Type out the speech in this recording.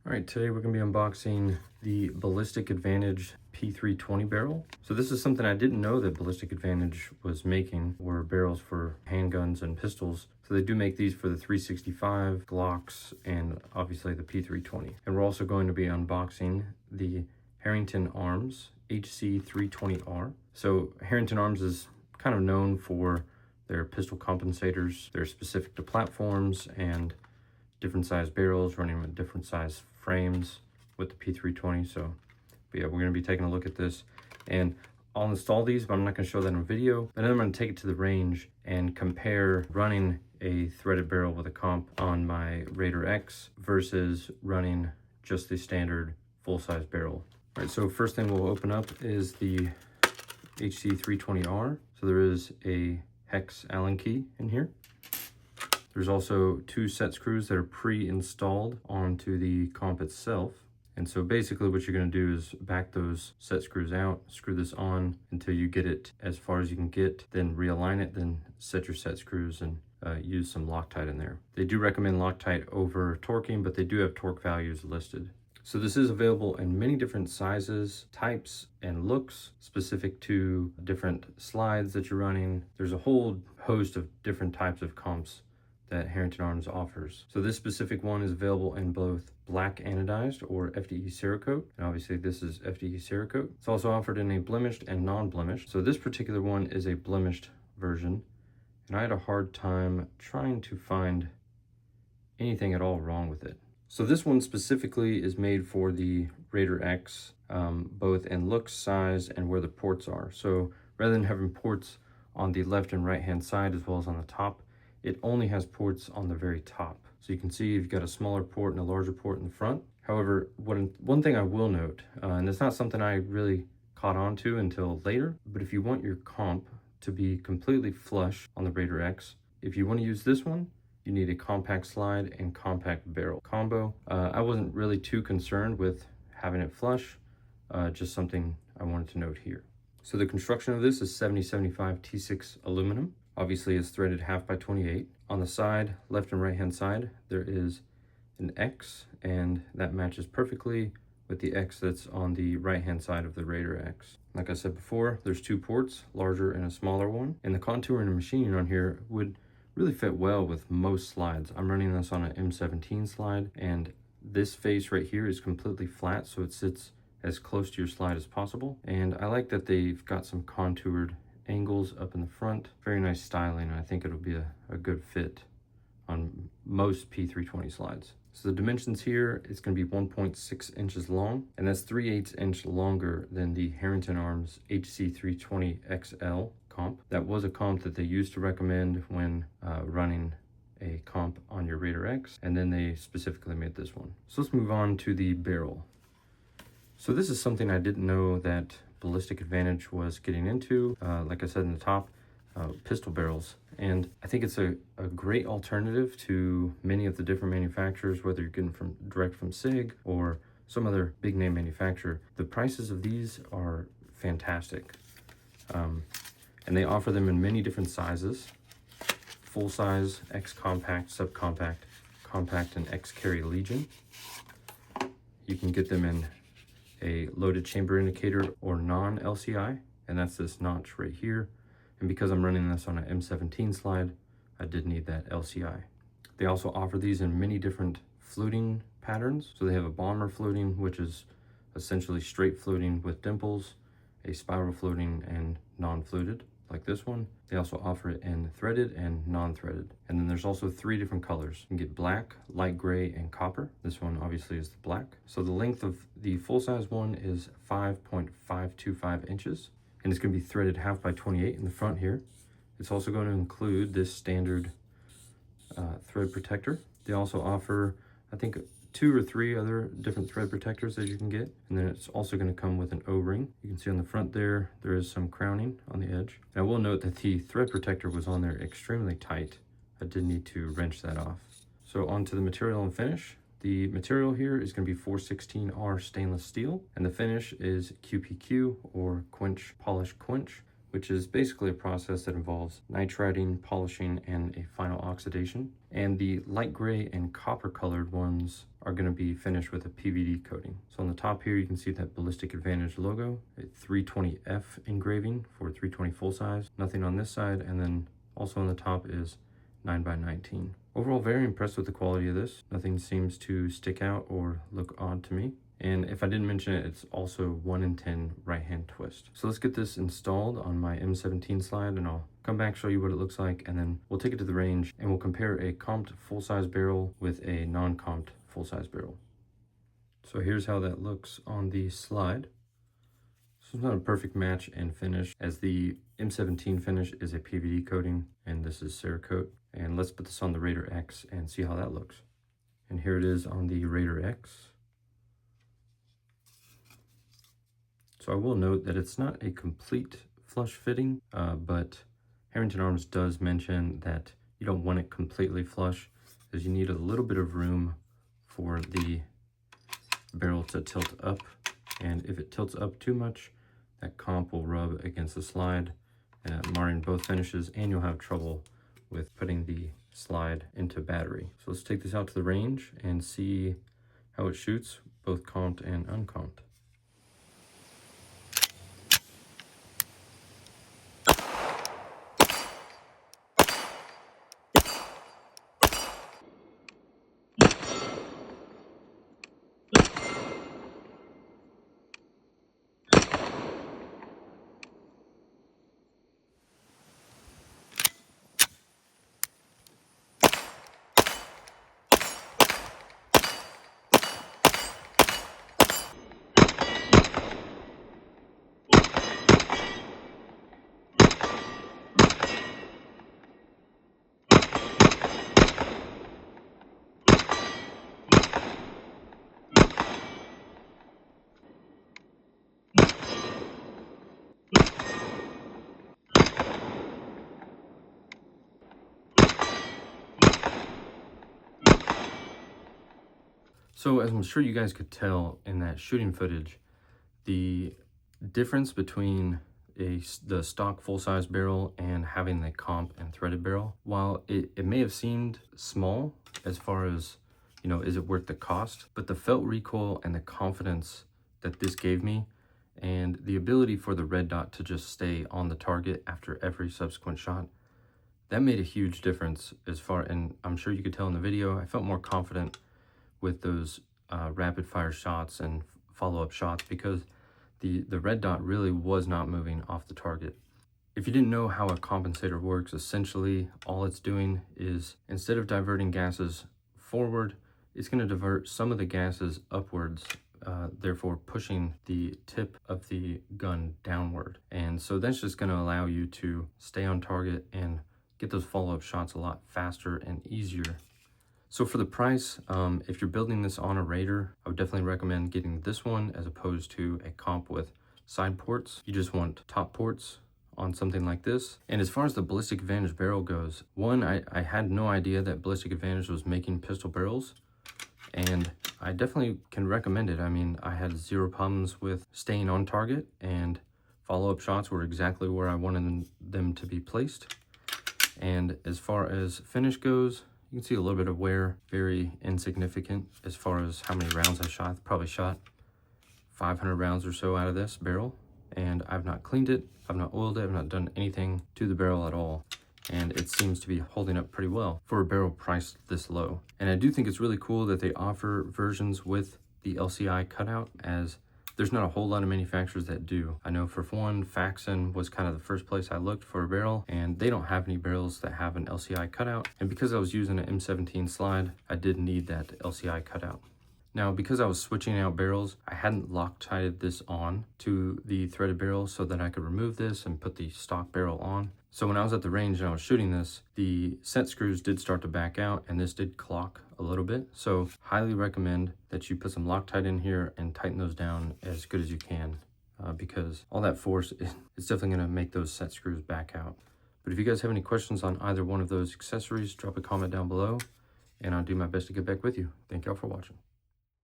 All right, today we're gonna be unboxing the Ballistic Advantage P320 barrel. So this is something I didn't know that Ballistic Advantage was making, were barrels for handguns and pistols. So they do make these for the 365, Glocks, and obviously the P320. And we're also going to be unboxing the Herrington Arms HC320R. So Herrington Arms is kind of known for their pistol compensators. They're specific to platforms and different size barrels running with different size frames with the P320. So, but yeah, we're going to be taking a look at this, and I'll install these, but I'm not going to show that in a video. And then I'm going to take it to the range and compare running a threaded barrel with a comp on my Raider X versus running just the standard full-size barrel. All right, so first thing we'll open up is the HC320R. So there is a hex Allen key in here. There's also two set screws that are pre-installed onto the comp itself. And so basically what you're going to do is back those set screws out, screw this on until you get it as far as you can get, then realign it, then set your set screws and use some Loctite in there. They do recommend Loctite over torquing, but they do have torque values listed. So this is available in many different sizes, types, and looks specific to different slides that you're running. There's a whole host of different types of comps that Herrington Arms offers. So this specific one is available in both black anodized or FDE Cerakote, and obviously this is FDE Cerakote. It's also offered in a blemished and non-blemished. So this particular one is a blemished version, and I had a hard time trying to find anything at all wrong with it. So this one specifically is made for the Raider X, both in look, size, and where the ports are. So rather than having ports on the left and right hand side as well as on the top, it only has ports on the very top. So you can see you've got a smaller port and a larger port in the front. However, one thing I will note, and it's not something I really caught on to until later, but if you want your comp to be completely flush on the Raider X, if you want to use this one, you need a compact slide and compact barrel combo. I wasn't really too concerned with having it flush, just something I wanted to note here. So the construction of this is 7075 T6 aluminum. Obviously it's threaded 1/2x28. On the side, left and right hand side, there is an X, and that matches perfectly with the X that's on the right hand side of the Raider X. Like I said before, there's two ports, larger and a smaller one, and the contouring and machining on here would really fit well with most slides. I'm running this on an M17 slide, and this face right here is completely flat, so it sits as close to your slide as possible. And I like that they've got some contoured angles up in the front. Very nice styling, and I think it'll be a good fit on most P320 slides. So the dimensions here, it's going to be 1.6 inches long, and that's 3/8 inch longer than the Herrington Arms HC320 XL comp. That was a comp that they used to recommend when running a comp on your Raider X, and then they specifically made this one. So let's move on to the barrel. So this is something I didn't know that Ballistic Advantage was getting into. Like I said in the top, pistol barrels. And I think it's a great alternative to many of the different manufacturers, whether you're getting direct from SIG or some other big name manufacturer. The prices of these are fantastic. And they offer them in many different sizes: full size, X compact, subcompact, compact, and X carry Legion. You can get them in a loaded chamber indicator or non-LCI, and that's this notch right here. And because I'm running this on an M17 slide, I did need that LCI. They also offer these in many different fluting patterns. So they have a bomber fluting, which is essentially straight fluting with dimples, a spiral fluting, and non-fluted, like this one. They also offer it in threaded and non-threaded. And then there's also 3 different colors. You can get black, light gray, and copper. This one obviously is the black. So the length of the full-size one is 5.525 inches, and it's going to be threaded 1/2x28 in the front here. It's also going to include this standard thread protector. They also offer, I think, 2 or 3 other different thread protectors that you can get. And then it's also going to come with an O-ring. You can see on the front there is some crowning on the edge. And I will note that the thread protector was on there extremely tight. I did need to wrench that off. So onto the material and finish. The material here is going to be 416R stainless steel, and the finish is QPQ, or quench polish quench, which is basically a process that involves nitriding, polishing, and a final oxidation. And the light gray and copper colored ones are going to be finished with a PVD coating. So on the top here, you can see that Ballistic Advantage logo, a 320F engraving for 320 full size, nothing on this side, and then also on the top is 9x19. Overall, very impressed with the quality of this. Nothing seems to stick out or look odd to me. And if I didn't mention it, it's also 1 in 10 right-hand twist. So let's get this installed on my M17 slide, and I'll come back, show you what it looks like, and then we'll take it to the range and we'll compare a comped full-size barrel with a non-comped full-size barrel. So here's how that looks on the slide. So it's not a perfect match and finish, as the M17 finish is a PVD coating and this is Cerakote. And let's put this on the Raider X and see how that looks. And here it is on the Raider X. So I will note that it's not a complete flush fitting, but Herrington Arms does mention that you don't want it completely flush, as you need a little bit of room for the barrel to tilt up. And if it tilts up too much, that comp will rub against the slide, marring both finishes, and you'll have trouble with putting the slide into battery. So let's take this out to the range and see how it shoots, both comped and uncomped. So as I'm sure you guys could tell in that shooting footage, the difference between the stock full-size barrel and having the comp and threaded barrel, while it may have seemed small as far as, you know, is it worth the cost, but the felt recoil and the confidence that this gave me, and the ability for the red dot to just stay on the target after every subsequent shot, that made a huge difference as far, and I'm sure you could tell in the video, I felt more confident with those rapid fire shots and follow-up shots, because the red dot really was not moving off the target. If you didn't know how a compensator works, essentially all it's doing is, instead of diverting gases forward, it's going to divert some of the gases upwards, therefore pushing the tip of the gun downward. And so that's just going to allow you to stay on target and get those follow-up shots a lot faster and easier. So for the price, if you're building this on a Raider, I would definitely recommend getting this one as opposed to a comp with side ports. You just want top ports on something like this. And as far as the Ballistic Advantage barrel goes, one, I had no idea that Ballistic Advantage was making pistol barrels, and I definitely can recommend it. I mean, I had zero problems with staying on target, and follow-up shots were exactly where I wanted them to be placed. And as far as finish goes, you can see a little bit of wear, very insignificant as far as how many rounds I shot. Probably shot 500 rounds or so out of this barrel, and I've not cleaned it, I've not oiled it, I've not done anything to the barrel at all. And it seems to be holding up pretty well for a barrel priced this low. And I do think it's really cool that they offer versions with the LCI cutout, as there's not a whole lot of manufacturers that do. I know for one, Faxon was kind of the first place I looked for a barrel, and they don't have any barrels that have an LCI cutout. And because I was using an M17 slide, I did need that LCI cutout. Now, because I was switching out barrels, I hadn't Loctited this on to the threaded barrel so that I could remove this and put the stock barrel on. So when I was at the range and I was shooting this, the set screws did start to back out, and this did clock a little bit. So highly recommend that you put some Loctite in here and tighten those down as good as you can, because all that force is definitely going to make those set screws back out. But if you guys have any questions on either one of those accessories, drop a comment down below, and I'll do my best to get back with you. Thank y'all for watching.